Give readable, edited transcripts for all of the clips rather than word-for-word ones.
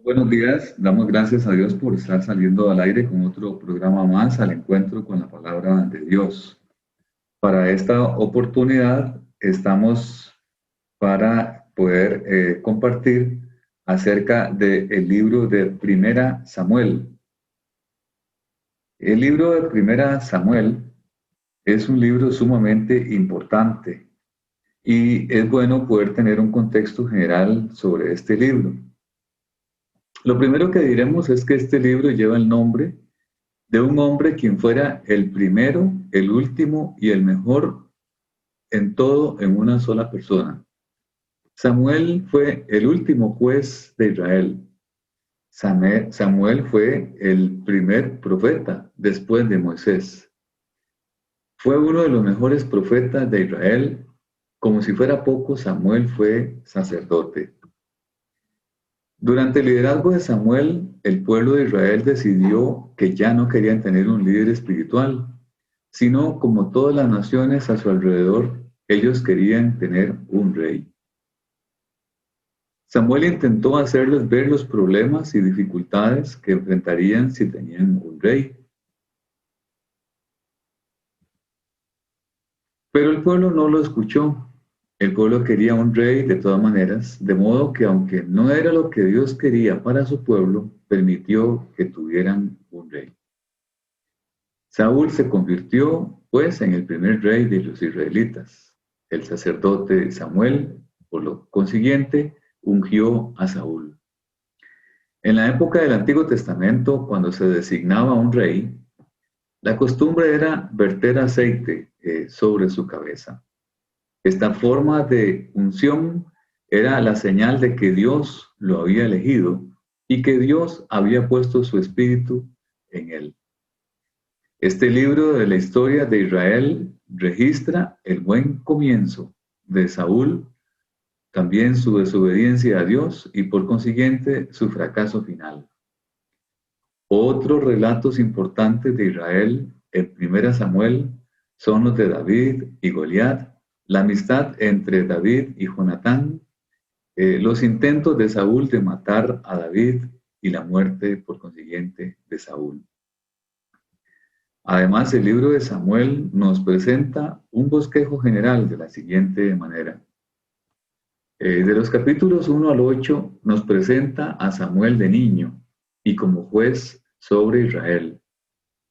Buenos días, damos gracias a Dios por estar saliendo al aire con otro programa más al encuentro con la palabra de Dios. Para esta oportunidad estamos para poder compartir acerca del libro de Primera Samuel. El libro de Primera Samuel es un libro sumamente importante y es bueno poder tener un contexto general sobre este libro. Lo primero que diremos es que este libro lleva el nombre de un hombre quien fuera el primero, el último y el mejor en todo en una sola persona. Samuel fue el último juez de Israel. Samuel fue el primer profeta después de Moisés. Fue uno de los mejores profetas de Israel. Como si fuera poco, Samuel fue sacerdote. Durante el liderazgo de Samuel, el pueblo de Israel decidió que ya no querían tener un líder espiritual, sino como todas las naciones a su alrededor, ellos querían tener un rey. Samuel intentó hacerles ver los problemas y dificultades que enfrentarían si tenían un rey. Pero el pueblo no lo escuchó. El pueblo quería un rey de todas maneras, de modo que aunque no era lo que Dios quería para su pueblo, permitió que tuvieran un rey. Saúl se convirtió, pues, en el primer rey de los israelitas. El sacerdote Samuel, por lo consiguiente, ungió a Saúl. En la época del Antiguo Testamento, cuando se designaba un rey, la costumbre era verter aceite sobre su cabeza. Esta forma de unción era la señal de que Dios lo había elegido y que Dios había puesto su espíritu en él. Este libro de la historia de Israel registra el buen comienzo de Saúl, también su desobediencia a Dios y por consiguiente su fracaso final. Otros relatos importantes de Israel en 1 Samuel son los de David y Goliat, la amistad entre David y Jonatán, los intentos de Saúl de matar a David y la muerte por consiguiente de Saúl. Además, el libro de Samuel nos presenta un bosquejo general de la siguiente manera. De los capítulos 1 al 8 nos presenta a Samuel de niño y como juez sobre Israel.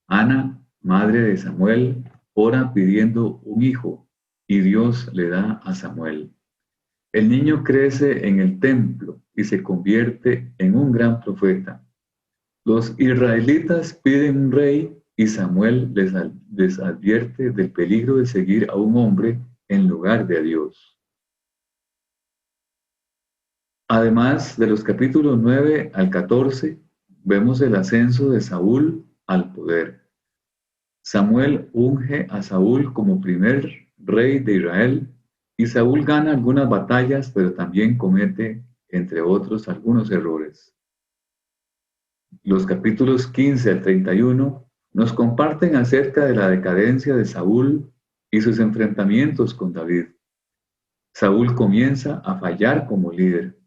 Ana, madre de Samuel, ora pidiendo un hijo y Dios le da a Samuel. El niño crece en el templo y se convierte en un gran profeta. Los israelitas piden un rey y Samuel les advierte del peligro de seguir a un hombre en lugar de a Dios. Además, de los capítulos 9 al 14, vemos el ascenso de Saúl al poder. Samuel unge a Saúl como primer rey de Israel y Saúl gana algunas batallas, pero también comete, entre otros, algunos errores. Los capítulos 15 al 31 nos comparten acerca de la decadencia de Saúl y sus enfrentamientos con David. Saúl comienza a fallar como líder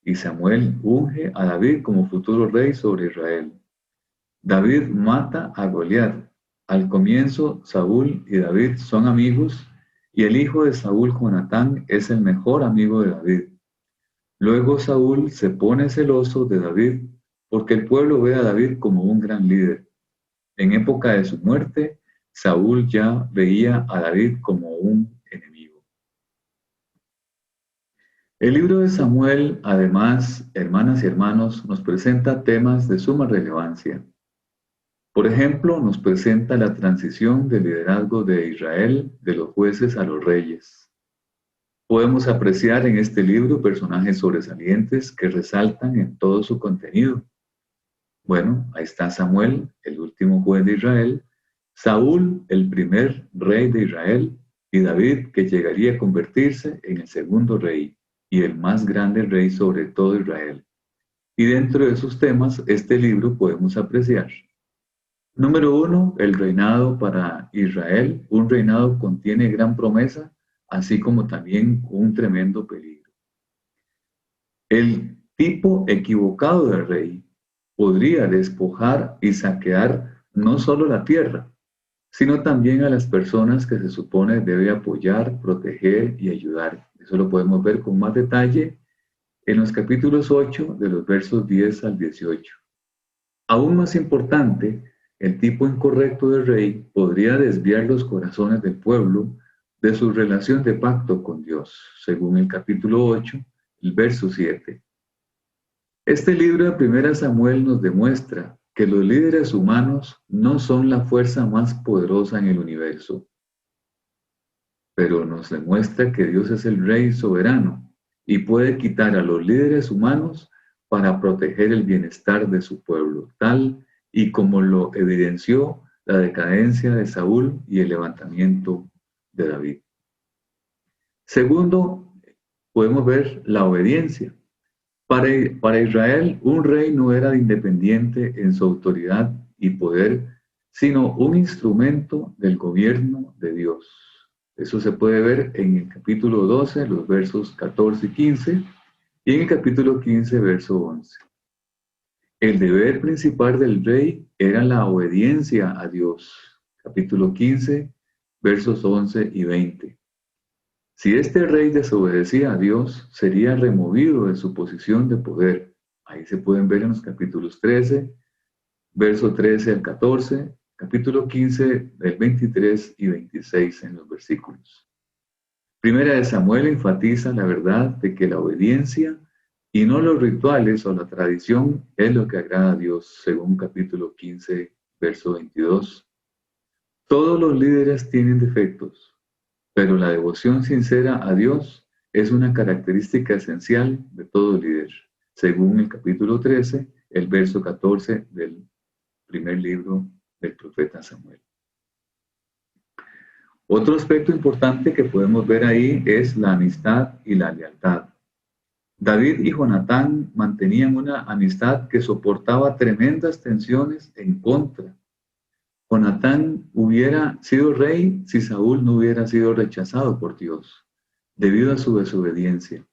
y Samuel unge a David como futuro rey sobre Israel. David mata a Goliat. Al comienzo, Saúl y David son amigos y el hijo de Saúl, Jonatán, es el mejor amigo de David. Luego Saúl se pone celoso de David porque el pueblo ve a David como un gran líder. En época de su muerte, Saúl ya veía a David como un enemigo. El libro de Samuel, además, hermanas y hermanos, nos presenta temas de suma relevancia. Por ejemplo, nos presenta la transición del liderazgo de Israel de los jueces a los reyes. Podemos apreciar en este libro personajes sobresalientes que resaltan en todo su contenido. Bueno, ahí está Samuel, el último juez de Israel, Saúl, el primer rey de Israel, y David, que llegaría a convertirse en el segundo rey y el más grande rey sobre todo Israel. Y dentro de esos temas, este libro podemos apreciar. Número 1, el reinado para Israel. Un reinado contiene gran promesa, así como también un tremendo peligro. El tipo equivocado de rey podría despojar y saquear no solo la tierra, sino también a las personas que se supone debe apoyar, proteger y ayudar. Eso lo podemos ver con más detalle en los capítulos 8 de los versos 10 al 18. Aún más importante, el tipo incorrecto de rey podría desviar los corazones del pueblo de su relación de pacto con Dios, según el capítulo 8, el verso 7. Este libro de 1 Samuel nos demuestra que los líderes humanos no son la fuerza más poderosa en el universo, pero nos demuestra que Dios es el Rey soberano y puede quitar a los líderes humanos para proteger el bienestar de su pueblo, tal y como lo evidenció la decadencia de Saúl y el levantamiento de David. Segundo, podemos ver la obediencia. Para Israel, un rey no era independiente en su autoridad y poder, sino un instrumento del gobierno de Dios. Eso se puede ver en el capítulo 12, los versos 14 y 15, y en el capítulo 15, verso 11. El deber principal del rey era la obediencia a Dios. Capítulo 15, versos 11 y 20. Si este rey desobedecía a Dios, sería removido de su posición de poder. Ahí se pueden ver en los capítulos 13, verso 13 al 14, capítulo 15, del 23 y 26 en los versículos. Primera de Samuel enfatiza la verdad de que la obediencia y no los rituales o la tradición es lo que agrada a Dios, según capítulo 15, verso 22. Todos los líderes tienen defectos, pero la devoción sincera a Dios es una característica esencial de todo líder, según el capítulo 13, el verso 14 del primer libro del profeta Samuel. Otro aspecto importante que podemos ver ahí es la amistad y la lealtad. David y Jonatán mantenían una amistad que soportaba tremendas tensiones en contra. Jonatán hubiera sido rey si Saúl no hubiera sido rechazado por Dios, debido a su desobediencia.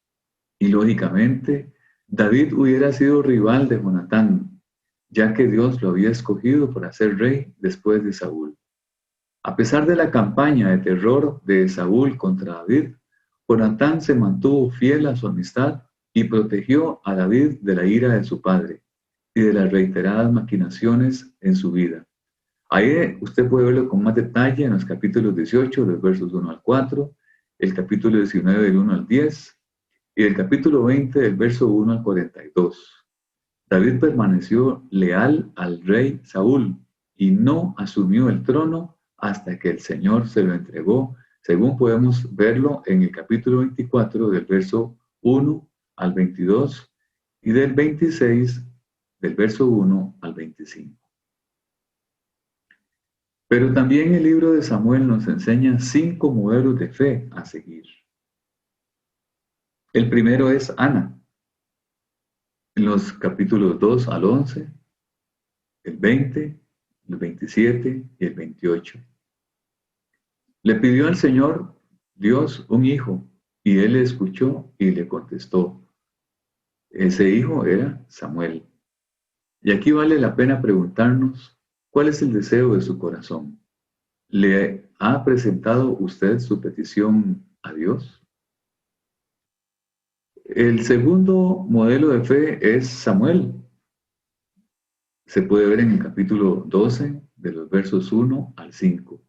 Y lógicamente, David hubiera sido rival de Jonatán, ya que Dios lo había escogido para ser rey después de Saúl. A pesar de la campaña de terror de Saúl contra David, Jonatán se mantuvo fiel a su amistad y protegió a David de la ira de su padre y de las reiteradas maquinaciones en su vida. Ahí usted puede verlo con más detalle en los capítulos 18, los versos 1 al 4, el capítulo 19 del 1 al 10 y el capítulo 20 del verso 1 al 42. David permaneció leal al rey Saúl y no asumió el trono hasta que el Señor se lo entregó, según podemos verlo en el capítulo 24 del verso 1 al 22 y del 26 del verso 1 al 25. Pero también el libro de Samuel nos enseña 5 modelos de fe a seguir. El primero es Ana, en los capítulos 2 al 11, el 20, el 27 y el 28. Le pidió al Señor Dios un hijo, y él le escuchó y le contestó. Ese hijo era Samuel. Y aquí vale la pena preguntarnos, ¿cuál es el deseo de su corazón? ¿Le ha presentado usted su petición a Dios? El segundo modelo de fe es Samuel. Se puede ver en el capítulo 12, de los versos 1 al 5.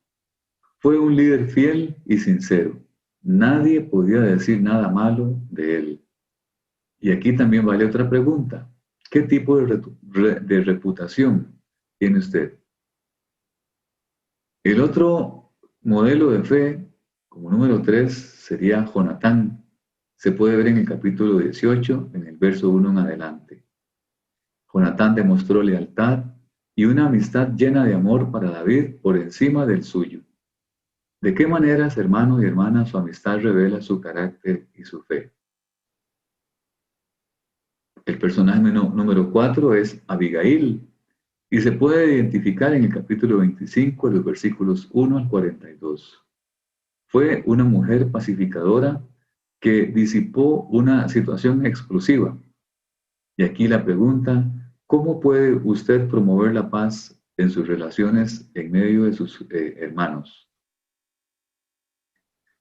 Fue un líder fiel y sincero. Nadie podía decir nada malo de él. Y aquí también vale otra pregunta. ¿Qué tipo de reputación tiene usted? El otro modelo de fe, como número 3, sería Jonatán. Se puede ver en el capítulo 18, en el verso 1 en adelante. Jonatán demostró lealtad y una amistad llena de amor para David por encima del suyo. ¿De qué maneras, hermano y hermana, su amistad revela su carácter y su fe? El personaje número 4 es Abigail y se puede identificar en el capítulo 25, de los versículos 1 al 42. Fue una mujer pacificadora que disipó una situación explosiva. Y aquí la pregunta, ¿cómo puede usted promover la paz en sus relaciones en medio de sus hermanos?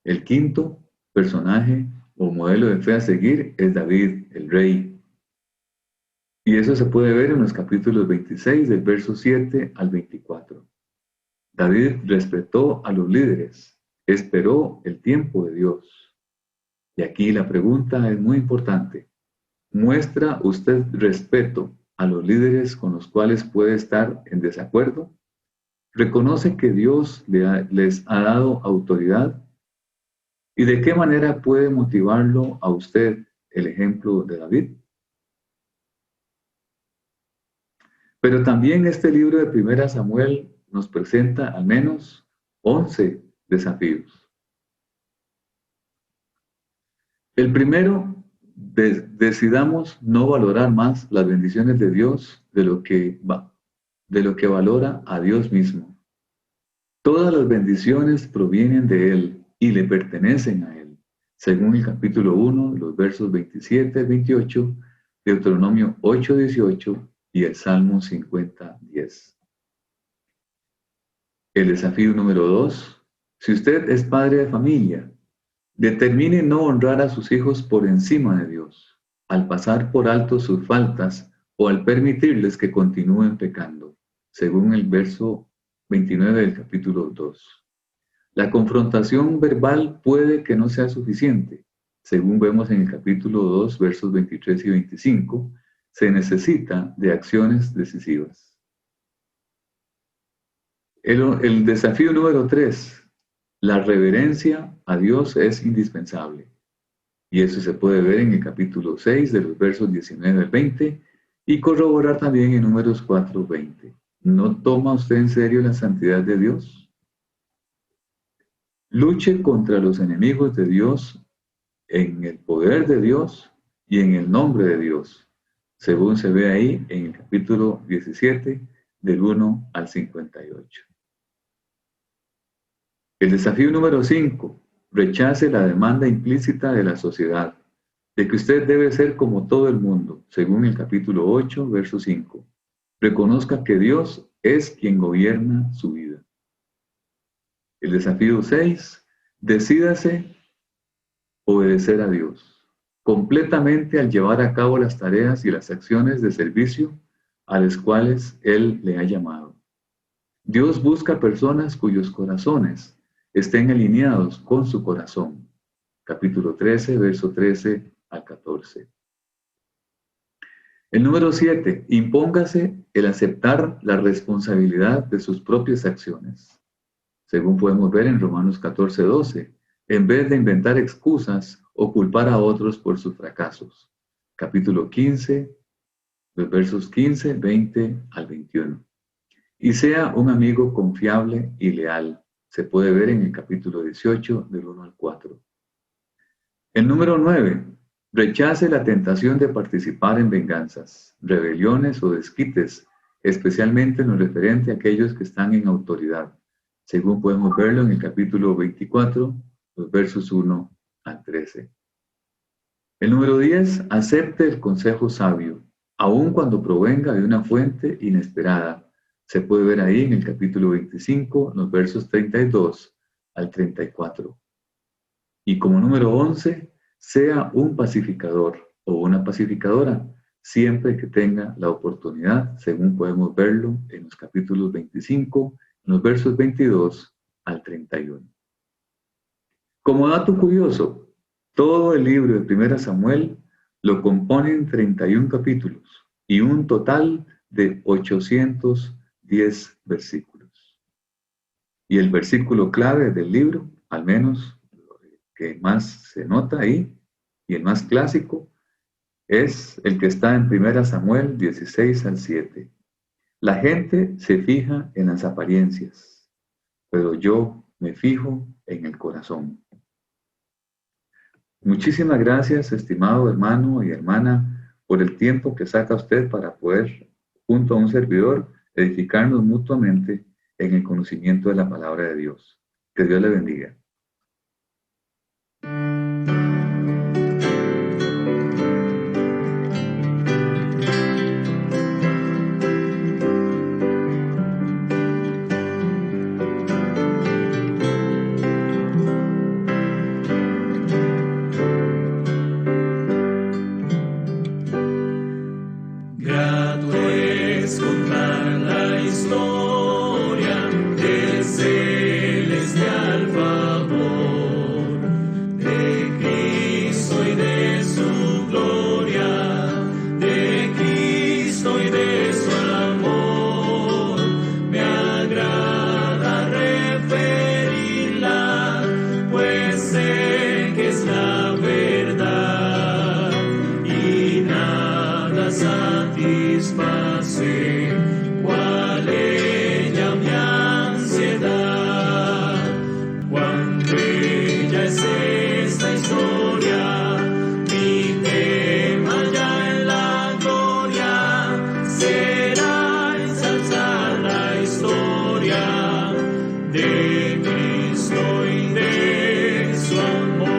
El quinto personaje o modelo de fe a seguir es David, el rey. Y eso se puede ver en los capítulos 26, del verso 7 al 24. David respetó a los líderes, esperó el tiempo de Dios. Y aquí la pregunta es muy importante. ¿Muestra usted respeto a los líderes con los cuales puede estar en desacuerdo? ¿Reconoce que Dios les ha dado autoridad? ¿Y de qué manera puede motivarlo a usted el ejemplo de David? Pero también este libro de Primera Samuel nos presenta al menos 11 desafíos. El primero, decidamos no valorar más las bendiciones de Dios de lo que valora a Dios mismo. Todas las bendiciones provienen de Él y le pertenecen a Él, según el capítulo 1, los versos 27 al 28, Deuteronomio 8, 18 y el Salmo 50, 10. El desafío número 2. Si usted es padre de familia, determine no honrar a sus hijos por encima de Dios, al pasar por alto sus faltas o al permitirles que continúen pecando, según el verso 29 del capítulo 2. La confrontación verbal puede que no sea suficiente. Según vemos en el capítulo 2, versos 23 y 25, se necesita de acciones decisivas. El desafío número 3, la reverencia a Dios es indispensable. Y eso se puede ver en el capítulo 6, de los versos 19 al 20, y corroborar también en Números 4, 20. ¿No toma usted en serio la santidad de Dios? Luche contra los enemigos de Dios en el poder de Dios y en el nombre de Dios, según se ve ahí en el capítulo 17, del 1 al 58. El desafío número 5, rechace la demanda implícita de la sociedad, de que usted debe ser como todo el mundo, según el capítulo 8, verso 5. Reconozca que Dios es quien gobierna su vida. El desafío 6, decídase obedecer a Dios completamente al llevar a cabo las tareas y las acciones de servicio a las cuales Él le ha llamado. Dios busca personas cuyos corazones estén alineados con su corazón. Capítulo 13, verso 13 al 14. El número 7, impóngase el aceptar la responsabilidad de sus propias acciones. Según podemos ver en Romanos 14, 12, en vez de inventar excusas o culpar a otros por sus fracasos. Capítulo 15, los versos 15, 20 al 21. Y sea un amigo confiable y leal. Se puede ver en el capítulo 18, del 1 al 4. El número 9. Rechace la tentación de participar en venganzas, rebeliones o desquites, especialmente en lo referente a aquellos que están en autoridad, según podemos verlo en el capítulo 24, los versos 1 al 13. El número 10. Acepte el consejo sabio, aun cuando provenga de una fuente inesperada. Se puede ver ahí en el capítulo 25, los versos 32 al 34. Y como número 11, sea un pacificador o una pacificadora, siempre que tenga la oportunidad, según podemos verlo en los capítulos 25, en los versos 22 al 31. Como dato curioso, todo el libro de Primera Samuel lo componen 31 capítulos y un total de 810 versículos. Y el versículo clave del libro, al menos que más se nota ahí, y el más clásico, es el que está en Primera Samuel 16 al 7. La gente se fija en las apariencias, pero yo me fijo en el corazón. Muchísimas gracias, estimado hermano y hermana, por el tiempo que saca usted para poder, junto a un servidor, edificarnos mutuamente en el conocimiento de la palabra de Dios. Que Dios le bendiga. Grato es contar la historia del celestial favor de Cristo y de su gloria, de Cristo y de su amor. Me agrada referirla, pues sé que es la verdad y nada satisface cual ella mi ansiedad. Cuán bella es esta historia, mi tema ya en la gloria será ensalzar la historia de Cristo y de su amor.